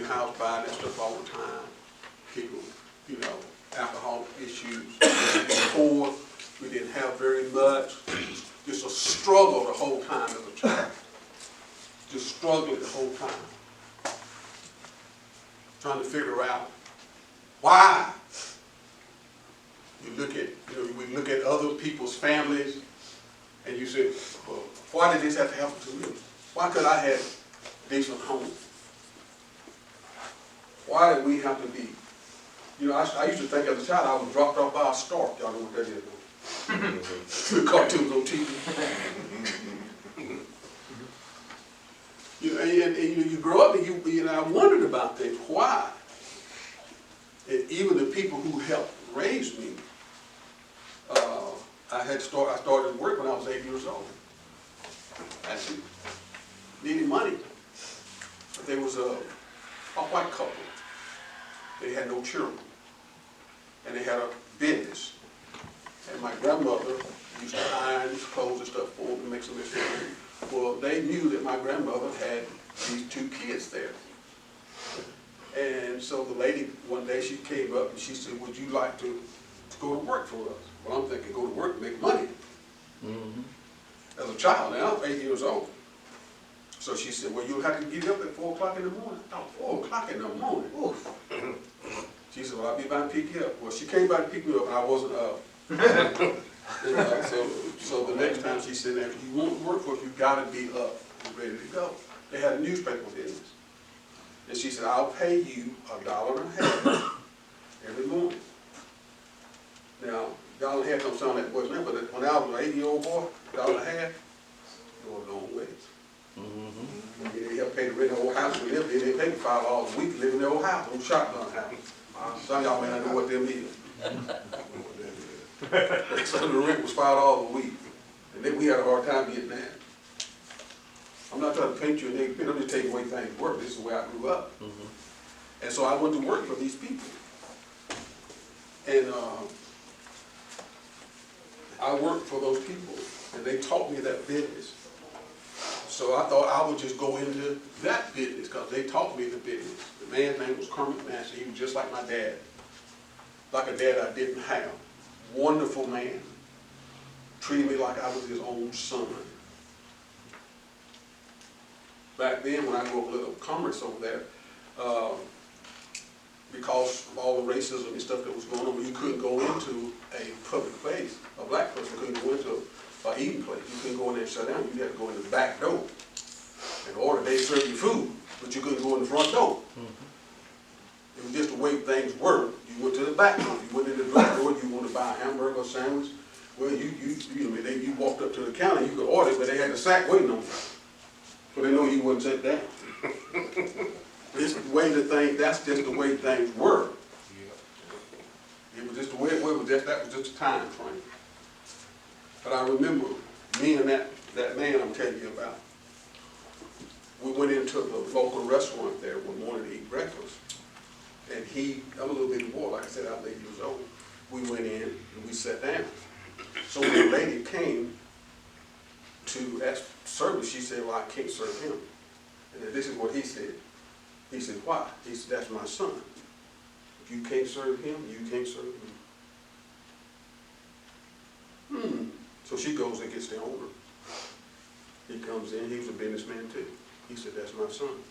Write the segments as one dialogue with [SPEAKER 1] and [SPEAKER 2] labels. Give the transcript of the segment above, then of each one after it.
[SPEAKER 1] your house buying that stuff all the time. People, you know, alcohol issues. We were poor. We didn't have very much. Just a struggle the whole time as a child. Just struggling the whole time. Trying to figure out why. You look at, we look at other people's families, and you say, well, why did this have to happen to me? Why could I have a decent home? Why did we have to be? You know, I used to think as a child I was dropped off by a stork. Y'all know what that is? The cartoons on TV. You grow up and I wondered about things. Why? And even the people who helped raise me, I started work when I was 8 years old. Actually, needed money. But there was a white couple. They had no children. And they had a business. And my grandmother used to iron clothes and stuff for them and make some of this. Well, they knew that my grandmother had these 2 kids there. And so the lady, one day she came up and she said, would you like to go to work for us? Well, I'm thinking, go to work and make money. As a child now, I'm 8 years old. So she said, well, you'll have to get up at 4 o'clock in the morning. I thought, 4 o'clock in the morning? Oof. She said, well, I'll be by and pick you up. Well, she came by to pick me up and I wasn't up. So the next time she said, if you want to work for us, you've got to be up and ready to go. They had a newspaper business. And she said, I'll pay you $1.50 every morning. Now, $1.50 don't sound like much now, but when I was an 8-year-old boy, $1.50, it was a long ways. They helped pay the rent of the old house we lived in. They paid me $5 a week to live in the old house, old shotgun house. Some of y'all may not know what them is. So the rent was $5 a week. And then we had a hard time getting that. I'm not trying to paint you a negative picture, I'm just taking away things work. This is the way I grew up. And so I went to work for these people. And I worked for those people, and they taught me that business. So I thought I would just go into that business because they taught me the business. The man's name was Kermit Massey. He was just like my dad. Like a dad I didn't have. Wonderful man. Treated me like I was his own son. Back then, when I grew up with little commerce over there, because of all the racism and stuff that was going on, you couldn't go into a public place. A black person couldn't go into an eating place. You couldn't go in there and shut down. You had to go in the back door. In order, they serve you food, but you couldn't go in the front door. It was just the way things were. You went to the back door. You went in the front door. You wanted to buy a hamburger or sandwich. Well, you walked up to the counter. You could order it, but they had the sack waiting on you. So they know you wouldn't sit down. It's the way that's just the way things were. It was just the way it was. That was just a time frame. But I remember me and that man I'm telling you about. We went into the local restaurant there one morning to eat breakfast. And I'm a little bitty boy, like I said, I was 8 years old. We went in and we sat down. So when the lady came to ask service, she said, well, I can't serve him. And then this is what he said. He said, why? He said, that's my son. If you can't serve him, you can't serve me. So she goes and gets the owner. He comes in, he was a businessman too. He said, that's my son.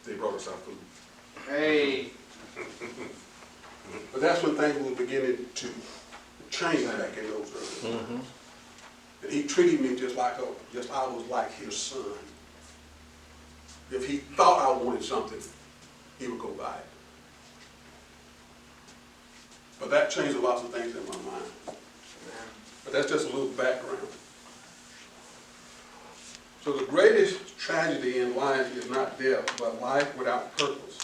[SPEAKER 1] They brought us our food.
[SPEAKER 2] Hey.
[SPEAKER 1] But that's when things were beginning to change back in those days. And he treated me just I was like his son. If he thought I wanted something, he would go buy it. But that changed lots of things in my mind. But that's just a little background. So the greatest tragedy in life is not death, but life without purpose.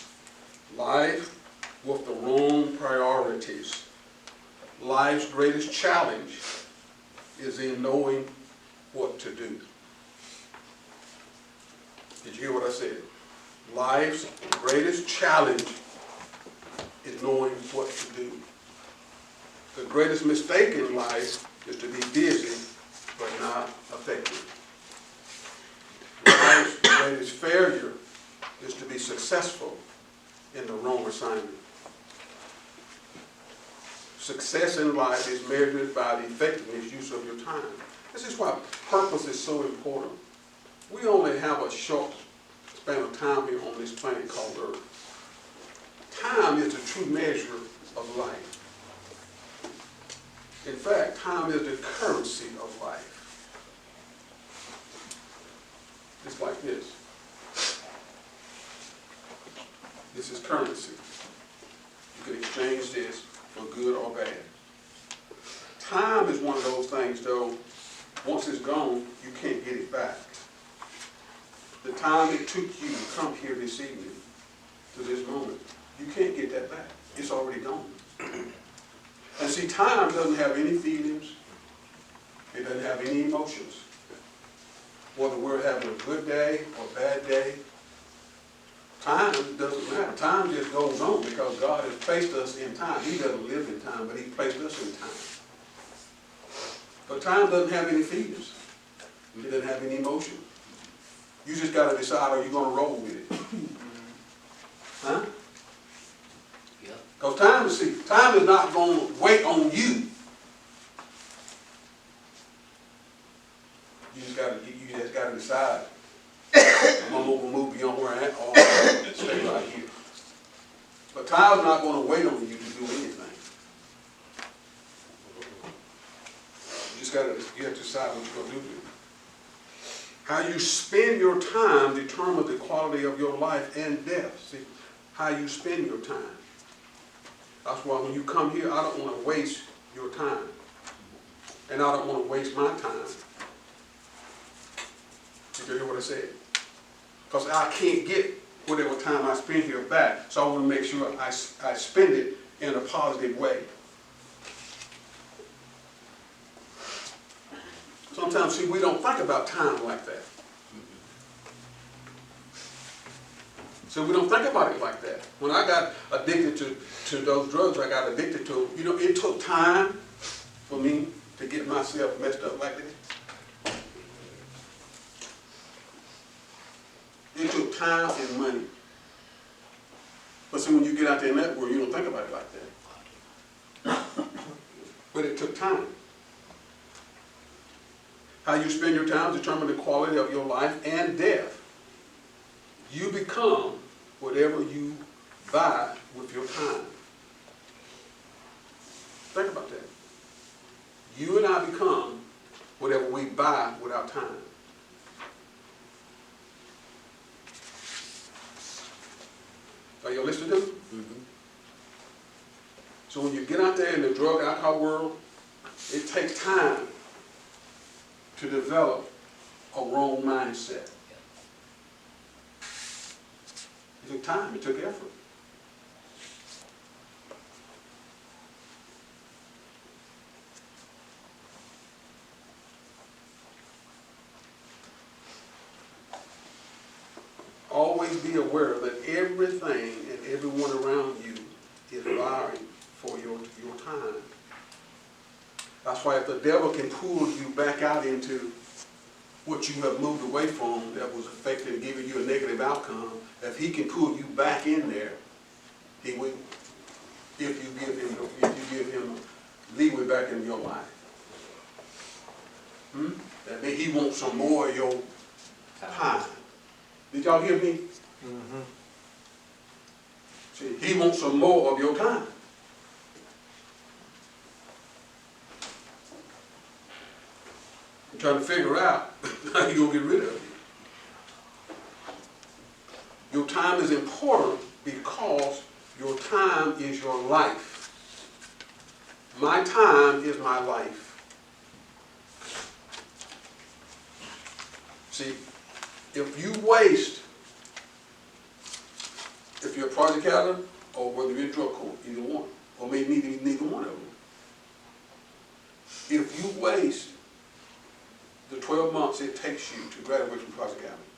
[SPEAKER 1] Life with the wrong priorities. Life's greatest challenge is in knowing what to do. Did you hear what I said? Life's greatest challenge is knowing what to do. The greatest mistake in life is to be busy but not effective. Life's greatest failure is to successful in the wrong assignment. Success in life is measured by the effectiveness use of your time. This is why purpose is so important. We only have a short span of time here on this planet called Earth. Time is the true measure of life. In fact, time is the currency of life. Just like this. This is currency. You can exchange this for good or bad. Time is one of those things, though, once it's gone, you can't get it back. The time it took you to come here this evening, to this moment, you can't get that back. It's already gone. And see, time doesn't have any feelings. It doesn't have any emotions. Whether we're having a good day or a bad day, time doesn't matter. Time just goes on because God has placed us in time. He doesn't live in time, but He placed us in time. But time doesn't have any feelings. It doesn't have any emotion. You just got to decide, are you going to roll with it? Huh? Because time is not going to wait on you. You just got to decide. I'm going to move beyond where I am or stay right here. But time's not going to wait on you to do anything. You have to decide what you're going to do with it. How you spend your time determines the quality of your life and death. See, how you spend your time. That's why when you come here, I don't want to waste your time. And I don't want to waste my time. Did you hear what I said? Because I can't get whatever time I spend here back. So I want to make sure I spend it in a positive way. Sometimes, see, we don't think about time like that. So we don't think about it like that. When I got addicted to those drugs I got addicted to, you know, it took time for me to get myself messed up like that. It took time and money. But see, when you get out there in that world, you don't think about it like that. But it took time. How you spend your time determines the quality of your life and death. You become whatever you buy with your time. Think about that. You and I become whatever we buy with our time. Are you listening to me? Mm-hmm. So when you get out there in the drug and alcohol world, it takes time to develop a wrong mindset. It took time, it took effort. Always be aware that everything and everyone around you is vying for your time. That's why if the devil can pull you back out into what you have moved away from that was affecting, giving you a negative outcome, if he can pull you back in there, he will. If you give him leeway back in your life. That means he wants some more of your time. Did y'all hear me? Mm-hmm. See, he wants some more of your time. I'm trying to figure out how you're going to get rid of it. Your time is important because your time is your life. My time is my life. See, if you waste, if you're a project counter or whether you're in drug court, either one, or maybe neither one of them. If you waste the 12 months it takes you to graduate from project county,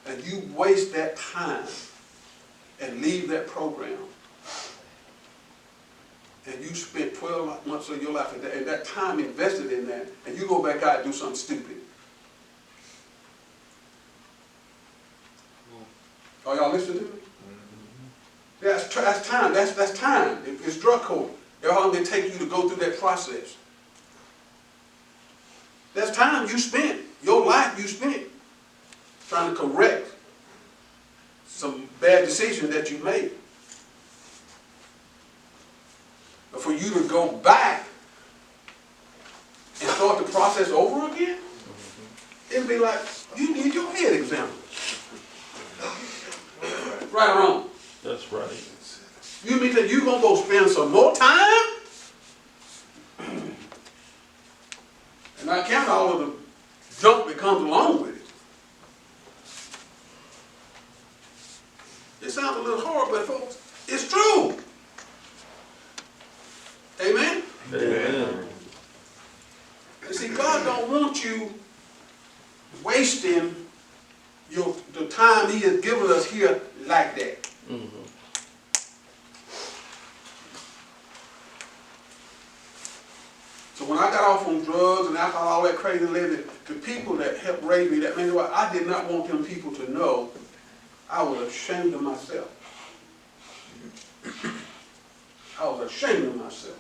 [SPEAKER 1] and you waste that time and leave that program, and you spent 12 months of your life and that time invested in that, and you go back out and do something stupid. Are y'all listening to me? That's time. That's time. It's drug court. How long it take you to go through that process? That's time you spent. Your life you spent trying to correct some bad decisions that you made. But for you to go back and start the process over again, it'd be like you need your head examined. Right or wrong?
[SPEAKER 2] That's right.
[SPEAKER 1] You mean that you're going to go spend some more time? And not count all of the junk that comes along with it. It sounds a little hard, but folks, it's true. Amen?
[SPEAKER 2] Amen.
[SPEAKER 1] And see, God don't want you wasting the time He has given us here like that.
[SPEAKER 2] Mm-hmm.
[SPEAKER 1] So when I got off on drugs and alcohol, all that crazy living, the people that helped raise me, that made me, I did not want them people to know I was ashamed of myself. I was ashamed of myself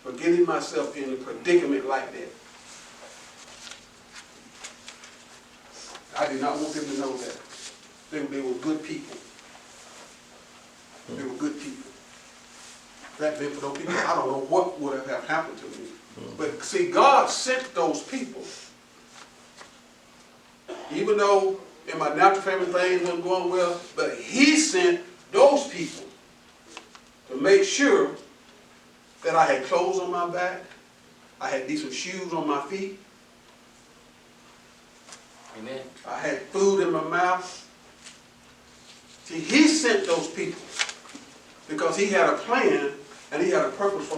[SPEAKER 1] for getting myself in a predicament like that. I did not want them to know that. They were good people. They were good people. That meant for those people, I don't know what would have happened to me. But see, God sent those people. Even though in my natural family things wasn't going well, but He sent those people to make sure that I had clothes on my back, I had decent shoes on my feet,
[SPEAKER 3] Amen.
[SPEAKER 1] I had food in my mouth. See, He sent those people because He had a plan and He had a purpose for